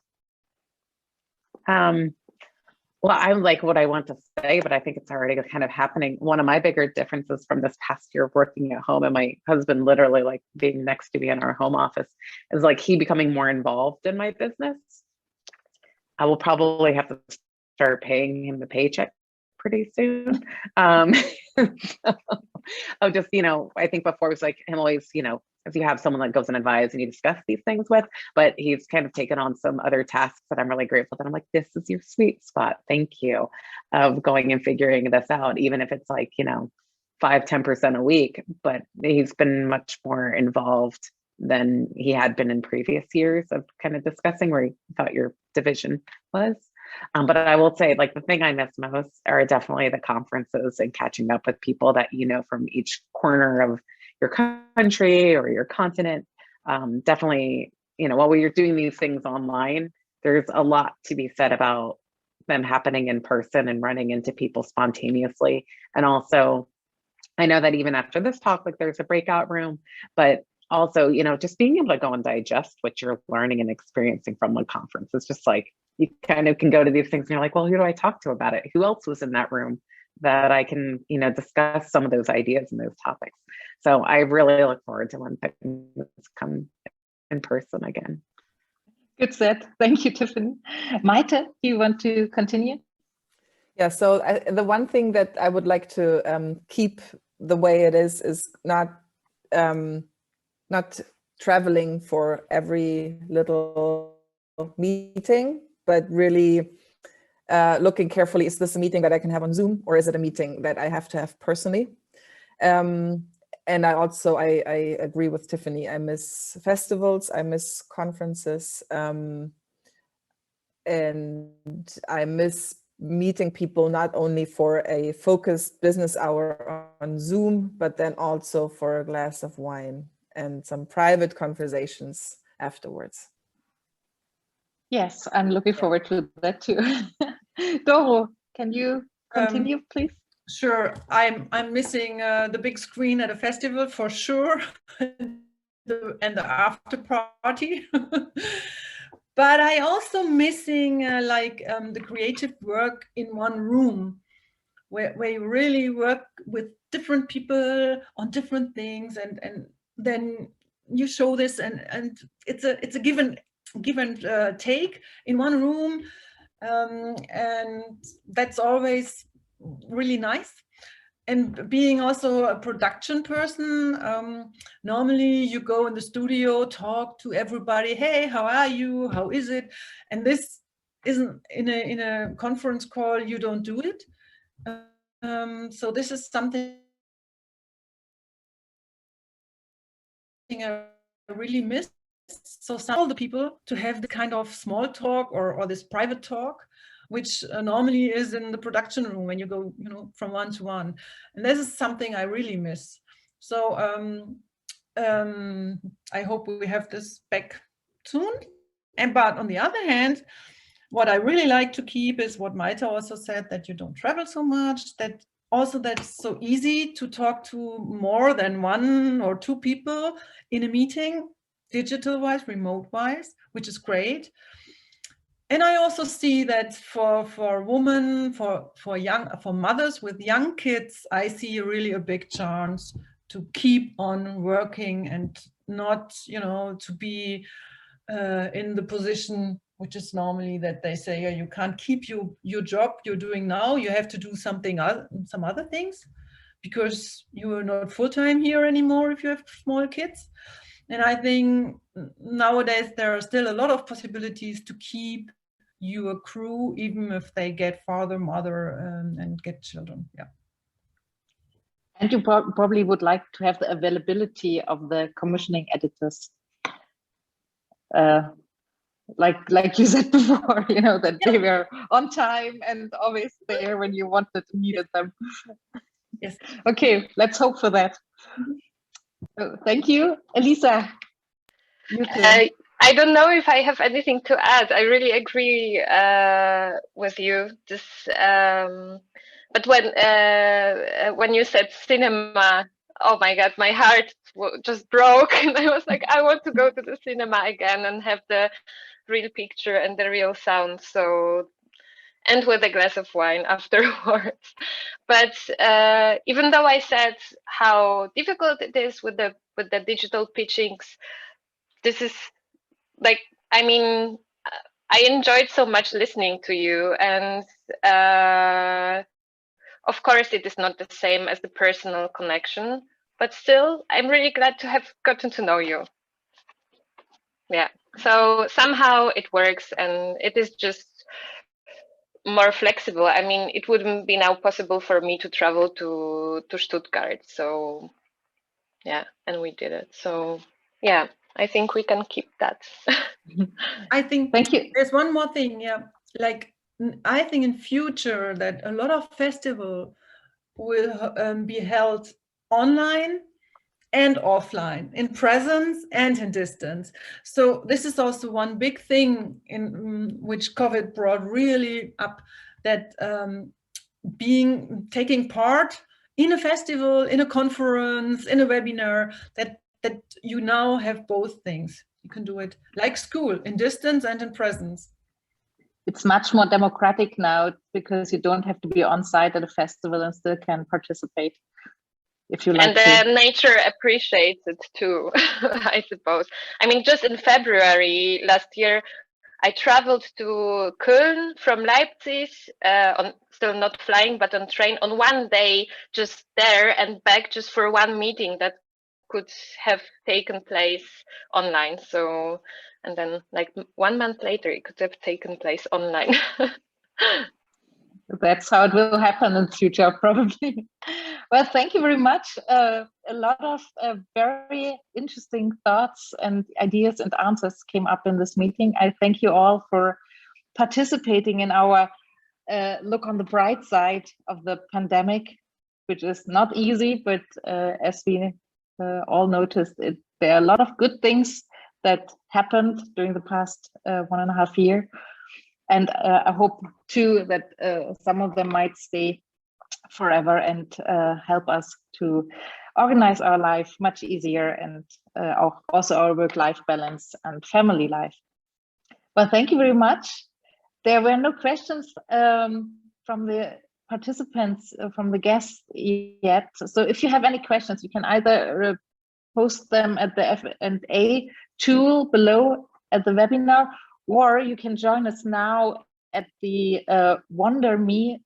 Well, I'm like what I want to say, but I think it's already kind of happening. One of my bigger differences from this past year of working at home and my husband literally like being next to me in our home office is like he becoming more involved in my business. I will probably have to start paying him the paycheck pretty soon. Of just, you know, I think before it was like him always, you know, if you have someone that goes and advise and you discuss these things with, but he's kind of taken on some other tasks that I'm really grateful that I'm like, this is your sweet spot. Thank you, of going and figuring this out, even if it's like, you know, 5-10% a week, but he's been much more involved than he had been in previous years of kind of discussing where he thought your division was. But I will say, like, the thing I miss most are definitely the conferences and catching up with people that you know from each corner of your country or your continent. Definitely, you know, while we're doing these things online, there's a lot to be said about them happening in person and running into people spontaneously. And also, I know that even after this talk, like there's a breakout room, but also, you know, just being able to go and digest what you're learning and experiencing from one conference. It's just like, you kind of can go to these things and you're like, well, who do I talk to about it? Who else was in that room that I can, you know, discuss some of those ideas and those topics. So I really look forward to when things come in person again. Good said. Thank you, Tiffany. Maite, you want to continue? Yeah, so the one thing that I would like to keep the way it is not traveling for every little meeting, but really looking carefully, is this a meeting that I can have on Zoom, or is it a meeting that I have to have personally? And I agree with Tiffany. I miss festivals, I miss conferences, and I miss meeting people not only for a focused business hour on Zoom, but then also for a glass of wine and some private conversations afterwards. Yes, I'm looking forward to that too. Doro, can you continue, please? Sure. I'm missing the big screen at a festival for sure, and the after party. But I also missing the creative work in one room, where you really work with different people on different things, and then you show this, and it's a give and take in one room, and that's always really nice. And being also a production person, normally you go in the studio, talk to everybody, hey, how are you, how is it? And this isn't in a conference call, you don't do it. So this is something I really miss. So some of the people to have the kind of small talk or this private talk, which normally is in the production room when you go, you know, from one to one. And this is something I really miss. So I hope we have this back soon. But on the other hand, what I really like to keep is what Maite also said, that you don't travel so much, that it's so easy to talk to more than 1 or 2 people in a meeting, digital-wise, remote-wise, which is great. And I also see that for women, for mothers with young kids, I see really a big chance to keep on working and not, to be in the position which is normally that they say, you can't keep your job you're doing now. You have to do some other things because you are not full-time here anymore if you have small kids. And I think nowadays there are still a lot of possibilities to keep your crew, even if they get father, mother, and get children. Yeah. And you probably would like to have the availability of the commissioning editors. Like you said before, that they were on time and always there when you needed them. Yes. Okay, let's hope for that. So, thank you, Elisa. You too. I don't know if I have anything to add. I really agree with you. But when you said cinema, oh my God, my heart just broke, and I was like, I want to go to the cinema again and have the real picture and the real sound. So, and with a glass of wine afterwards. But even though I said how difficult it is with the digital pitchings, this is like, I mean, I enjoyed so much listening to you, and of course it is not the same as the personal connection, but still I'm really glad to have gotten to know you. Yeah, so somehow it works, and it is just more flexible. I mean, it wouldn't be now possible for me to travel to Stuttgart, so yeah, and we did it. So yeah, I think we can keep that. I think thank you. There's one more thing. Yeah, like I think in future that a lot of festivals will be held online and offline, in presence and in distance. So this is also one big thing in which COVID brought really up, that taking part in a festival, in a conference, in a webinar, that you now have both things. You can do it like school, in distance and in presence. It's much more democratic now because you don't have to be on site at a festival and still can participate if you like. And nature appreciates it too, I suppose. I mean, just in February last year, I traveled to Köln from Leipzig, still not flying, but on train, on one day, just there and back, just for one meeting that could have taken place online. So, and then like 1 month later, it could have taken place online. That's how it will happen in the future, probably. Well, thank you very much. A lot of very interesting thoughts and ideas and answers came up in this meeting. I thank you all for participating in our look on the bright side of the pandemic, which is not easy, but as we all noticed, there are a lot of good things that happened during the past 1.5 years. And I hope too that some of them might stay forever and help us to organize our life much easier, and also our work-life balance and family life. Well, thank you very much. There were no questions from the participants, from the guests yet. So if you have any questions, you can either post them at the F&A tool below at the webinar, or you can join us now at the Wonder Me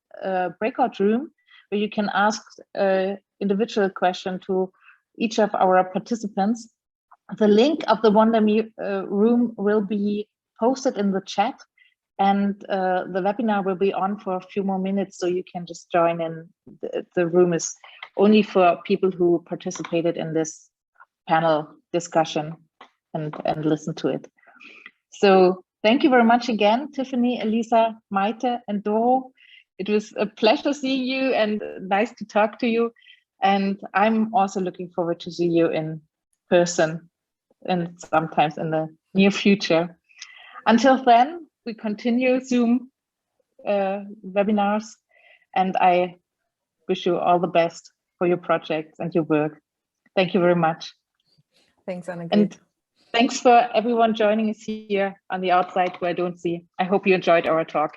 breakout room, where you can ask individual question to each of our participants. The link of the Wonder Me room will be posted in the chat, and the webinar will be on for a few more minutes, so you can just join in. The room is only for people who participated in this panel discussion and listen to it. So thank you very much again, Tiffany, Elisa, Maite, and Doro. It was a pleasure seeing you and nice to talk to you. And I'm also looking forward to see you in person, and sometimes in the near future. Until then, we continue Zoom webinars, and I wish you all the best for your projects and your work. Thank you very much. Thanks, Annegret. And thanks for everyone joining us here on the outside who I don't see. I hope you enjoyed our talk.